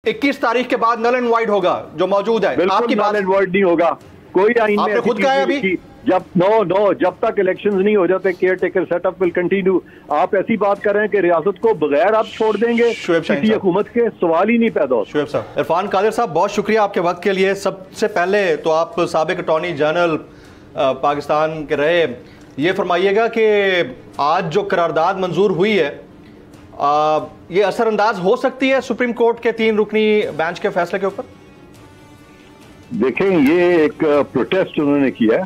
21 तारीख के बाद नल एंड वाइड होगा जो मौजूद है। आपकी नल एंड वाइड नहीं होगा, कोई आइन आपने खुद कहा है अभी जब तक इलेक्शंस नहीं हो जाते care taker setup will continue. आप ऐसी बात कर रहे हैं कि रियासत को बगैर आप छोड़ देंगे किसी हुकूमत के, सवाल ही नहीं पैदा होता। शुएब साहब, इरफान कादिर साहब, बहुत शुक्रिया आपके वक्त के लिए। सबसे पहले तो आप साबिक अटॉर्नी जनरल पाकिस्तान के रहे, ये फरमाइएगा कि आज जो करारदाद मंजूर हुई है ये असरअंदाज हो सकती है सुप्रीम कोर्ट के 3 रुकनी बेंच के फैसले के ऊपर? देखें, ये एक प्रोटेस्ट उन्होंने किया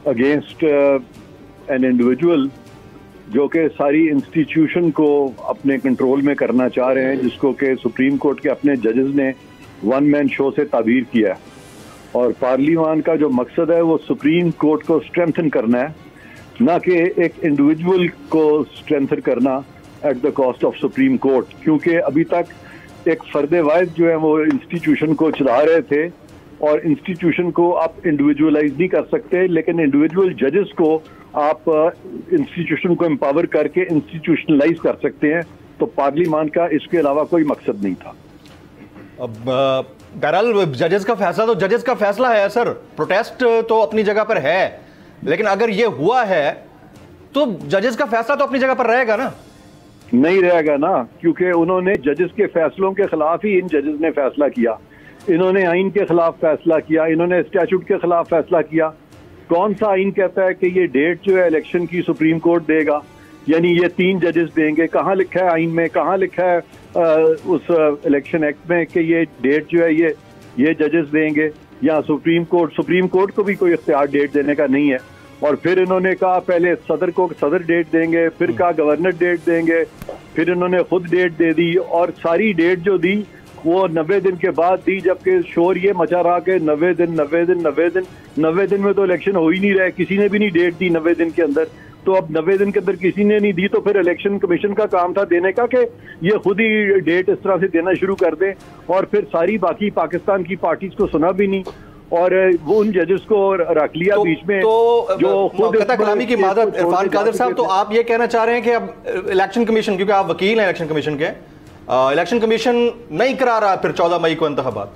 अगेंस्ट एन इंडिविजुअल जो कि सारी इंस्टीट्यूशन को अपने कंट्रोल में करना चाह रहे हैं, जिसको कि सुप्रीम कोर्ट के अपने जजेस ने वन मैन शो से ताबीर किया है। और पार्लियामान का जो मकसद है वो सुप्रीम कोर्ट को स्ट्रेंथन करना है, ना कि एक इंडिविजुअल को स्ट्रेंथन करना at the cost of supreme court. क्योंकि अभी तक एक फर्दे वाइज जो है वो इंस्टीट्यूशन को चला रहे थे और इंस्टीट्यूशन को आप इंडिविजुअलाइज नहीं कर सकते, लेकिन इंडिविजुअल जजेस को आप इंस्टीट्यूशन को एम्पावर करके इंस्टीट्यूशनलाइज कर सकते हैं। तो पार्लियामान का इसके अलावा कोई मकसद नहीं था। अब बहरहाल जजेस का फैसला तो जजेस का फैसला है सर, प्रोटेस्ट तो अपनी जगह पर है, लेकिन अगर ये हुआ है तो जजेस का फैसला तो अपनी जगह पर रहेगा ना? नहीं रहेगा ना, क्योंकि उन्होंने जजेस के फैसलों के खिलाफ ही इन जजेस ने फैसला किया। इन्होंने आइन के खिलाफ फैसला किया, इन्होंने स्टैट्यूट के खिलाफ फैसला किया। कौन सा आइन कहता है कि ये डेट जो है इलेक्शन की सुप्रीम कोर्ट देगा, यानी ये 3 जजेस देंगे? कहाँ लिखा है आइन में, कहाँ लिखा है उस इलेक्शन एक्ट में कि ये डेट जो है ये जजेस देंगे? या सुप्रीम कोर्ट को भी कोई इख्तियार डेट देने का नहीं है। और फिर इन्होंने कहा पहले सदर को सदर डेट देंगे, फिर कहा गवर्नर डेट देंगे, फिर इन्होंने खुद डेट दे दी। और सारी डेट जो दी वो 90 दिन के बाद दी, जबकि शोर ये मचा रहा कि 90 दिन में तो इलेक्शन हो ही नहीं रहा है, किसी ने भी नहीं डेट दी 90 दिन के अंदर। तो अब 90 दिन के अंदर किसी ने नहीं दी, तो फिर इलेक्शन कमीशन का काम था देने का कि ये खुद ही डेट इस तरह से देना शुरू कर दें। और फिर सारी बाकी पाकिस्तान की पार्टीज को सुना भी नहीं और वो उन जजेस को रख लिया बीच में। तो जो खुद कलामी की मादत इरफान कादिर साहब, तो आप ये कहना चाह रहे हैं कि अब इलेक्शन कमीशन, क्योंकि आप वकील हैं इलेक्शन कमीशन के, इलेक्शन कमीशन नहीं करा रहा फिर 14 मई को इंतखाबात?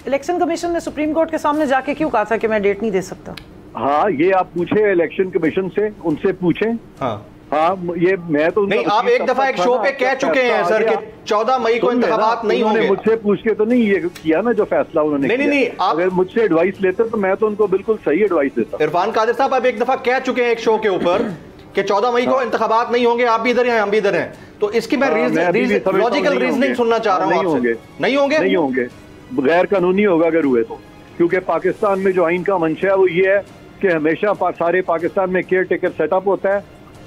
इलेक्शन कमीशन ने सुप्रीम कोर्ट के सामने जाके क्यों कहा था कि मैं डेट नहीं दे सकता? हाँ, ये आप पूछे इलेक्शन कमीशन से, उनसे पूछे। हाँ, ये मैं तो नहीं, आप एक दफा एक शो पे कह चुके हैं सर कि 14 मई को इंतखाबात नहीं होंगे। मुझसे पूछ के तो नहीं ये किया ना जो फैसला उन्होंने। नहीं, अगर मुझसे एडवाइस लेते तो मैं तो उनको बिल्कुल सही एडवाइस देता। इरफान कादिर साहब, आप एक दफा कह चुके हैं एक शो के ऊपर कि 14 मई को इंतखाबात नहीं होंगे, आप भी इधर हैं हम भी इधर हैं, तो इसकी मैं लॉजिकल रीजनिंग सुनना चाह रहा हूँ आपसे। नहीं होंगे, गैर कानूनी होगा अगर हुए तो। क्योंकि पाकिस्तान में जो आइन का मंशा है वो ये है कि हमेशा सारे पाकिस्तान में केयर टेकर सेटअप होता है,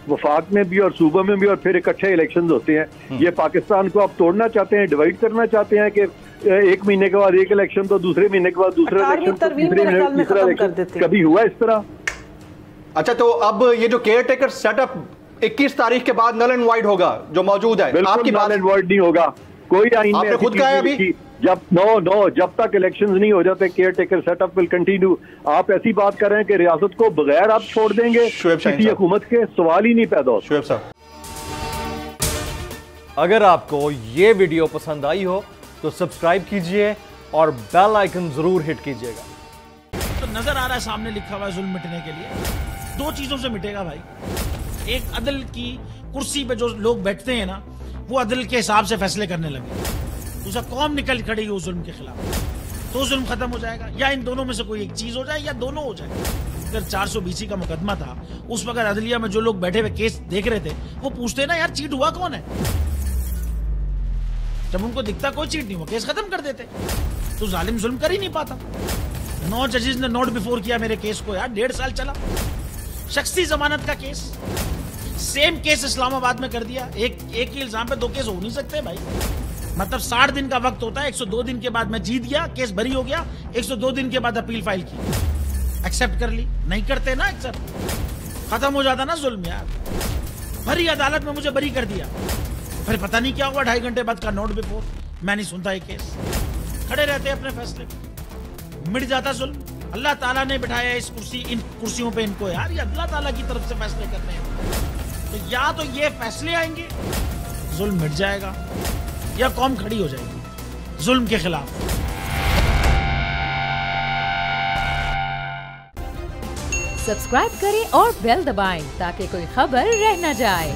वफाक में भी और सूबे में भी, और फिर इकट्ठे इलेक्शंस होते हैं। ये पाकिस्तान को आप तोड़ना चाहते हैं, डिवाइड करना चाहते हैं कि 1 महीने के बाद एक इलेक्शन तो दूसरे महीने के बाद दूसरा इलेक्शन तो तीसरा इलेक्शन। कभी हुआ इस तरह? अच्छा, तो अब ये जो केयर टेकर सेटअप 21 तारीख के बाद नल एंड वाइड होगा जो मौजूद है, आपकी नल एंड वाइड नहीं होगा, कोई आइन में। आपने खुद कहा है अभी जब तक इलेक्शंस नहीं हो जाते care taker setup will continue. आप ऐसी बात कर रहे हैं कि रियासत को बगैर आप छोड़ देंगे किसी हुकूमत के, सवाल ही नहीं पैदा होता। शुएब साहब, अगर आपको ये वीडियो पसंद आई हो तो सब्सक्राइब कीजिए और बेल आइकन जरूर हिट कीजिएगा। तो नजर आ रहा है सामने लिखा हुआ है जुल्म मिटने के लिए 2 चीजों से मिटेगा भाई। एक, अदल की कुर्सी पे जो लोग बैठते हैं ना, वो अदल के हिसाब से फैसले करने लगे। दूसरा, कौम निकल खड़ेगी उस जुल्म के खिलाफ, तो जुल्म खत्म हो जाएगा। या इन दोनों में से कोई एक चीज हो जाए या दोनों हो जाए। अगर 420 का मुकदमा था, उस वक्त अदलिया में जो लोग बैठे हुए केस देख रहे थे वो पूछते ना यार चीट हुआ कौन है, जब उनको दिखता कोई चीट नहीं हुआ केस खत्म कर देते। तो जालिम जुल्म कर ही नहीं पाता। 9 जजेस ने नोट बिफोर किया मेरे केस को यार, 1.5 साल चला। शख्सी जमानत का केस, सेम केस इस्लामाबाद में कर दिया। एक ही इल्जाम पे 2 केस हो नहीं सकते भाई। मतलब 60 दिन का वक्त होता है, 102 दिन के बाद मैं जीत गया, केस बरी हो गया, 102 दिन के बाद अपील फाइल की, एक्सेप्ट कर ली। नहीं करते ना एक्सेप्ट, खत्म हो जाता ना जुल्म यार। भरी अदालत में मुझे बरी कर दिया, फिर पता नहीं क्या हुआ 2.5 घंटे बाद का नोट बिफोर, मैं नहीं सुनता ये केस। खड़े रहते अपने फैसले, मिट जाता जुल्म। अल्लाह ताला ने बिठाया इस इन कुर्सियों पे इनको यार, ये अल्लाह ताला की तरफ से फैसले करने हैं। तो या तो ये फैसले आएंगे, जुल्म मिट जाएगा, या कौम खड़ी हो जाएगी। जुल्म के खिलाफ। सब्सक्राइब करें और बेल दबाएं ताकि कोई खबर रह न जाए।